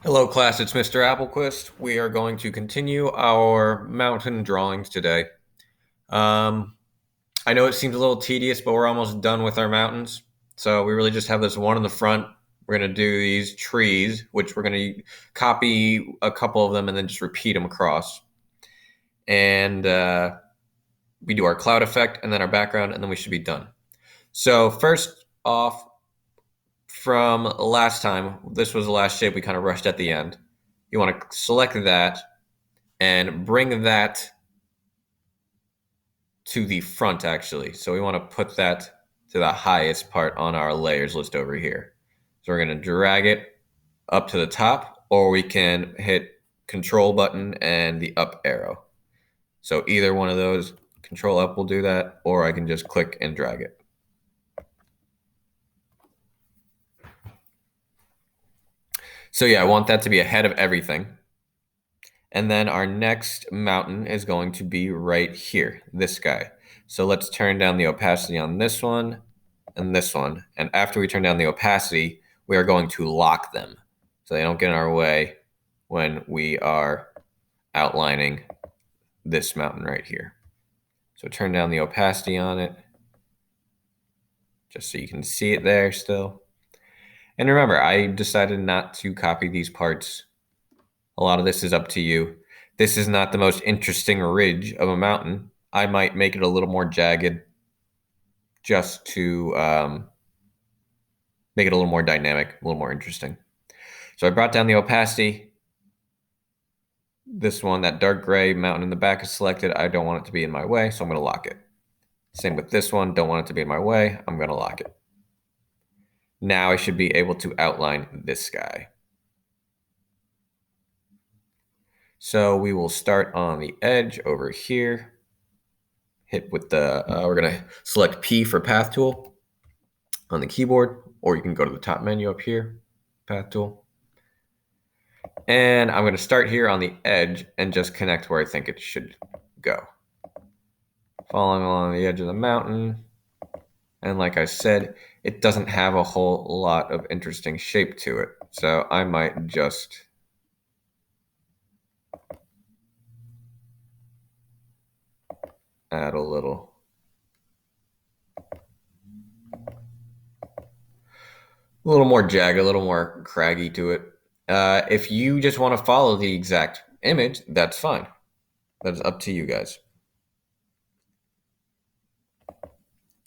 Hello, class. It's Mr. Applequist. We are going to continue our mountain drawings today. Um, I know it seems a little tedious, but we're almost done with our mountains. So we really just have this one in the front. We're going to do these trees, which we're going to copy a couple of them and then just repeat them across. And we do our cloud effect and then our background, and then we should be done. So first off, from last time, this was the last shape we kind of rushed at the end. You want to select that and bring that to the front actually. So we want to put that to the highest part on our layers list over here. So we're going to drag it up to the top, or we can hit control button and the up arrow. So either one of those, control up will do that, or I can just click and drag it. So yeah, I want that to be ahead of everything. And then our next mountain is going to be right here, this guy. So let's turn down the opacity on this one and this one. And after we turn down the opacity, we are going to lock them so they don't get in our way when we are outlining this mountain right here. So turn down the opacity on it just so you can see it there still. And remember, I decided not to copy these parts. A lot of this is up to you. This is not the most interesting ridge of a mountain. I might make it a little more jagged just to make it a little more dynamic, a little more interesting. So I brought down the opacity. This one, that dark gray mountain in the back is selected. I don't want it to be in my way, so I'm going to lock it. Same with this one. Don't want it to be in my way. I'm going to lock it. Now I should be able to outline this guy. So we will start on the edge over here. Hit with the, we're going to select P for path tool on the keyboard, or you can go to the top menu up here, path tool. And I'm going to start here on the edge and just connect where I think it should go. Following along the edge of the mountain. And like I said, it doesn't have a whole lot of interesting shape to it. So I might just add a little more jagged, a little more craggy to it. If you just want to follow the exact image, that's fine. That's up to you guys.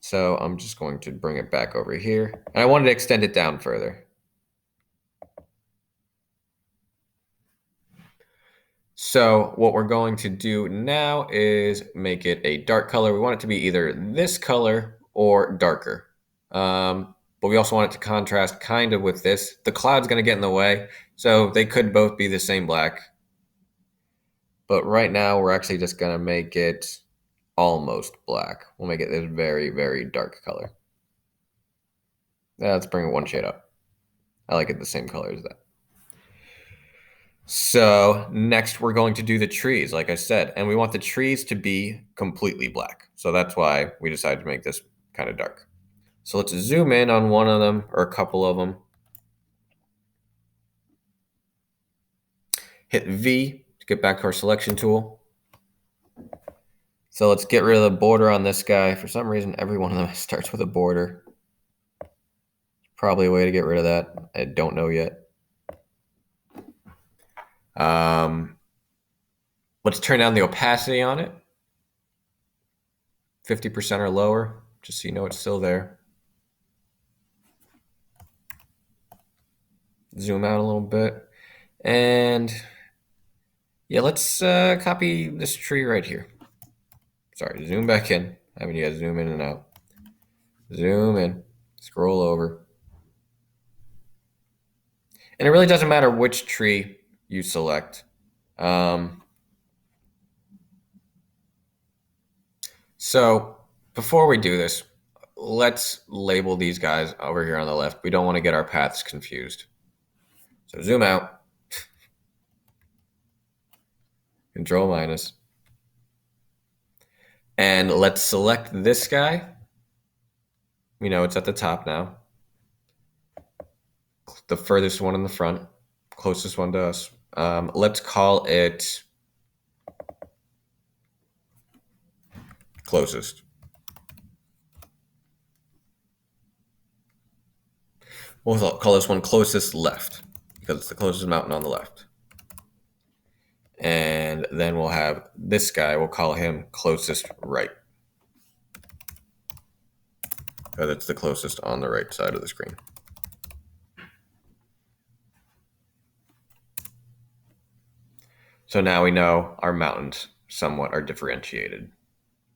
So I'm just going to bring it back over here. And I wanted to extend it down further. So what we're going to do now is make it a dark color. We want it to be either this color or darker. But we also want it to contrast kind of with this. The cloud's going to get in the way, so they could both be the same black. But right now, we're actually just going to make it almost black. We'll make it this very, very dark color. Let's bring it one shade up. I like it the same color as that. So next we're going to do the trees, like I said, and we want the trees to be completely black. So that's why we decided to make this kind of dark. So let's zoom in on one of them or a couple of them. Hit V to get back to our selection tool. So let's get rid of the border on this guy. For some reason, every one of them starts with a border. Probably a way to get rid of that. I don't know yet. Let's turn down the opacity on it. 50% or lower, just so you know it's still there. Zoom out a little bit. And yeah, let's copy this tree right here. Sorry, zoom back in. Having you guys zoom in and out. Zoom in, scroll over. And it really doesn't matter which tree you select. So before we do this, let's label these guys over here on the left. We don't want to get our paths confused. So zoom out. Control minus. And let's select this guy. We know it's at the top now. The furthest one in the front. closest one to us. Let's call it closest. We'll call this one closest left because it's the closest mountain on the left. And then we'll have this guy, we'll call him closest right because it's the closest on the right side of the screen. So now we know our mountains somewhat are differentiated.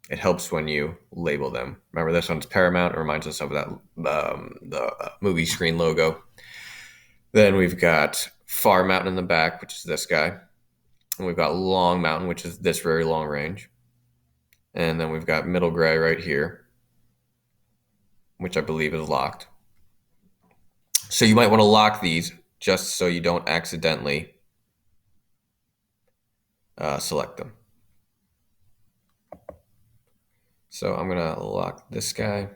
It helps when you label them. Remember, this one's Paramount. It reminds us of that the movie screen logo. Then we've got Far Mountain in the back, which is this guy. And we've got Long Mountain, which is this very long range. And then we've got Middle Gray right here, which I believe is locked. So you might want to lock these just so you don't accidentally select them. So I'm going to lock this guy.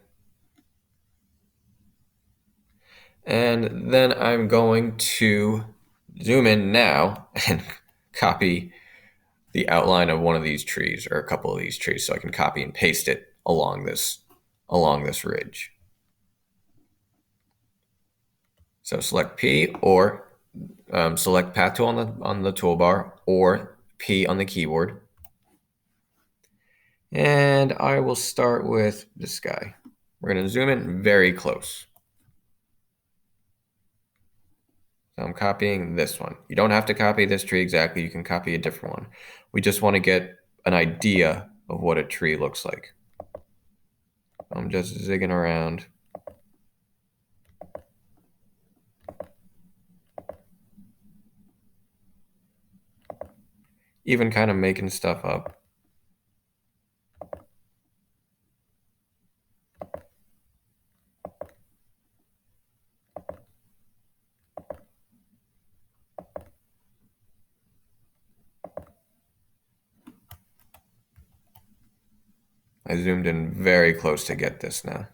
And then I'm going to zoom in now and copy the outline of one of these trees or a couple of these trees so I can copy and paste it along this ridge. So select P or select Path Tool on the toolbar or P on the keyboard. And I will start with this guy. We're going to zoom in very close. So I'm copying this one. You don't have to copy this tree exactly. You can copy a different one. We just want to get an idea of what a tree looks like. I'm just zigging around. Even kind of making stuff up. I zoomed in very close to get this now.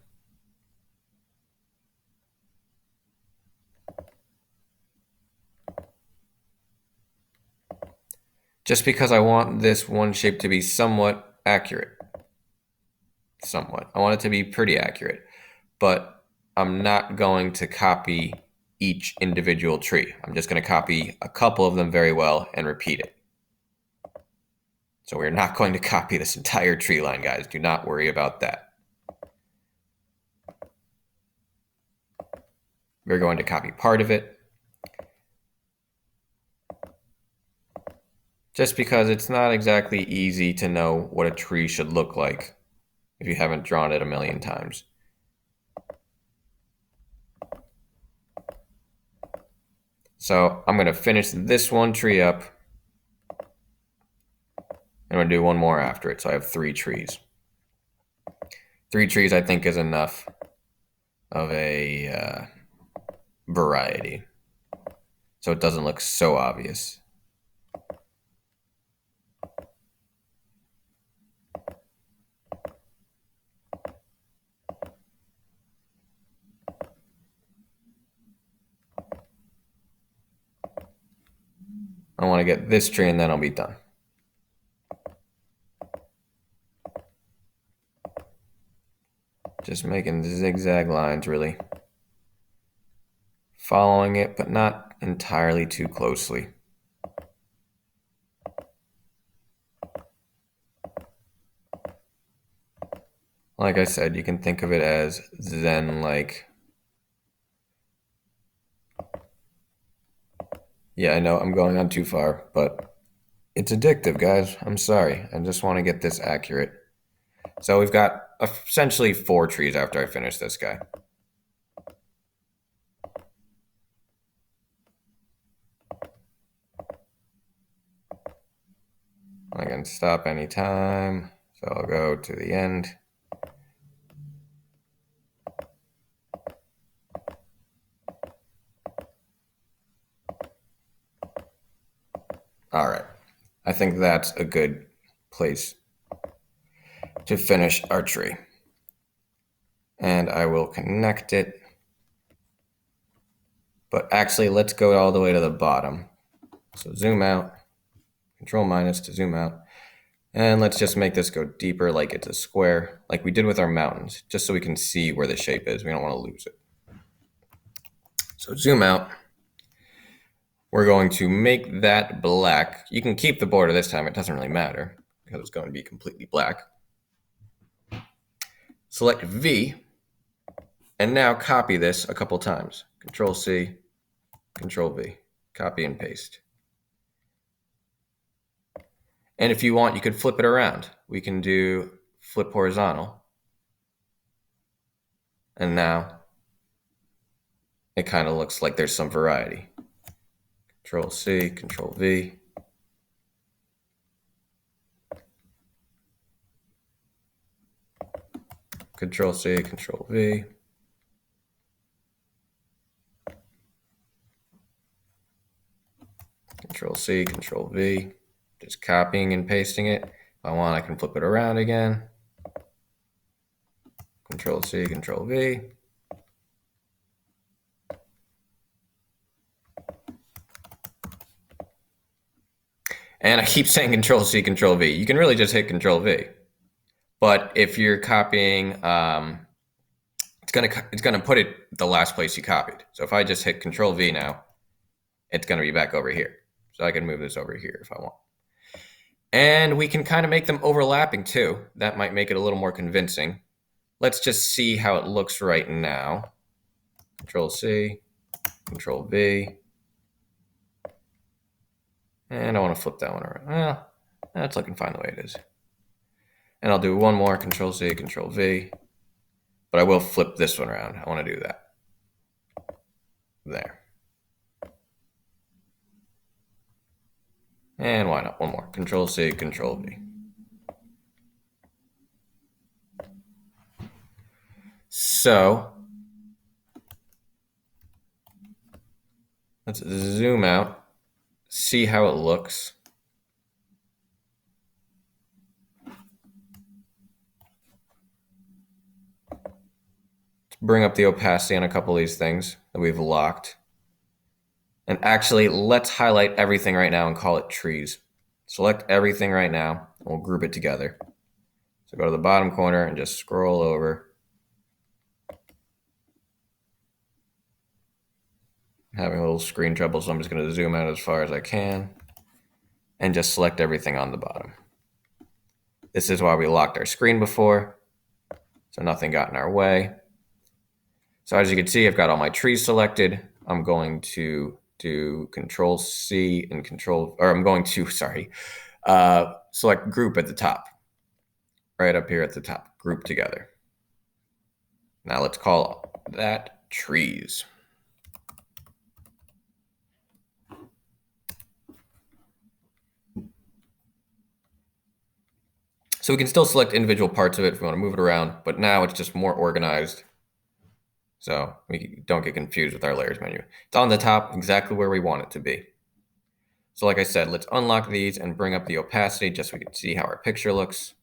Just because I want this one shape to be somewhat accurate. Somewhat. I want it to be pretty accurate. But I'm not going to copy each individual tree. I'm just going to copy a couple of them very well and repeat it. So we're not going to copy this entire tree line, guys. Do not worry about that. We're going to copy part of it. Just because it's not exactly easy to know what a tree should look like if you haven't drawn it a million times. So I'm going to finish this one tree up. I'm going to do one more after it. So I have 3 trees. 3 trees I think is enough of a variety. So it doesn't look so obvious. I want to get this tree and then I'll be done. Just making zigzag lines, really. Following it, but not entirely too closely. Like I said, you can think of it as Zen-like. Yeah, I know I'm going on too far, but it's addictive, guys. I'm sorry. I just want to get this accurate. So we've got essentially 4 trees after I finish this guy. I can stop anytime, so I'll go to the end. All right, I think that's a good place to finish our tree. And I will connect it, But actually, let's go all the way to the bottom. So zoom out, Control minus to zoom out. And let's just make this go deeper like it's a square, like we did with our mountains, just so we can see where the shape is. We don't want to lose it. So zoom out. We're going to make that black. You can keep the border this time. It doesn't really matter because it's going to be completely black. Select V, and now copy this a couple times. Control C, Control V, copy and paste. And if you want, you could flip it around. We can do flip horizontal. And now it kind of looks like there's some variety. Control C, Control V. Control C, Control V. Control C, Control V. Just copying and pasting it. If I want, I can flip it around again. Control C, Control V. And I keep saying Control C, Control V. You can really just hit Control V. But if you're copying, it's gonna put it the last place you copied. So if I just hit Control V now, it's gonna be back over here. So I can move this over here if I want. And we can kind of make them overlapping too. That might make it a little more convincing. Let's just see how it looks right now. Control C, Control V. And I want to flip that one around. Well, that's looking fine the way it is. And I'll do one more, Control C, Control V. But I will flip this one around. I want to do that. There. And why not? One more. Control C, Control V. So let's zoom out, see how it looks. Let's bring up the opacity on a couple of these things that we've locked. And actually, let's highlight everything right now and call it trees. Select everything right now, and we'll group it together. So go to the bottom corner and just scroll over. I'm having a little screen trouble, so I'm just going to zoom out as far as I can and just select everything on the bottom. This is why we locked our screen before, so nothing got in our way. So as you can see, I've got all my trees selected. I'm going to do Control C and select group at the top, right up here at the top, group together. Now let's call that trees. So we can still select individual parts of it if we want to move it around, but now it's just more organized. So we don't get confused with our layers menu. It's on the top exactly where we want it to be. So like I said, let's unlock these and bring up the opacity just so we can see how our picture looks.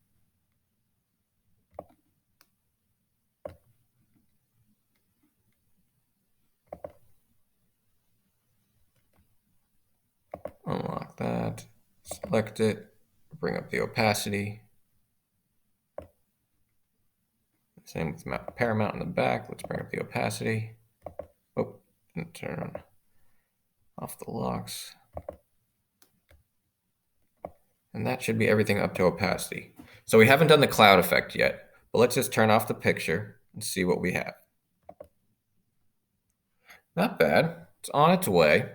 Unlock that, select it, bring up the opacity. Same with Paramount in the back. Let's bring up the opacity. Oh, and turn off the locks. And that should be everything up to opacity. So we haven't done the cloud effect yet, but let's just turn off the picture and see what we have. Not bad. It's on its way.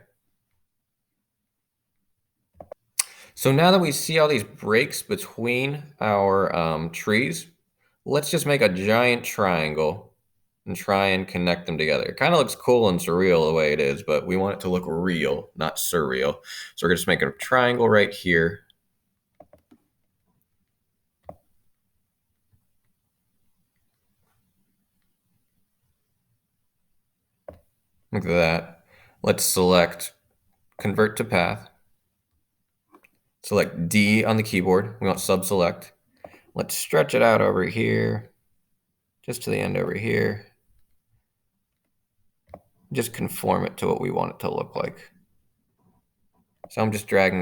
So now that we see all these breaks between our trees, let's just make a giant triangle and try and connect them together. It kind of looks cool and surreal the way it is, but we want it to look real, not surreal. So we're going to just make a triangle right here. Look at that. Let's select convert to path. Select D on the keyboard. We want sub-select. Let's stretch it out over here, just to the end over here. just conform it to what we want it to look like. So I'm just dragging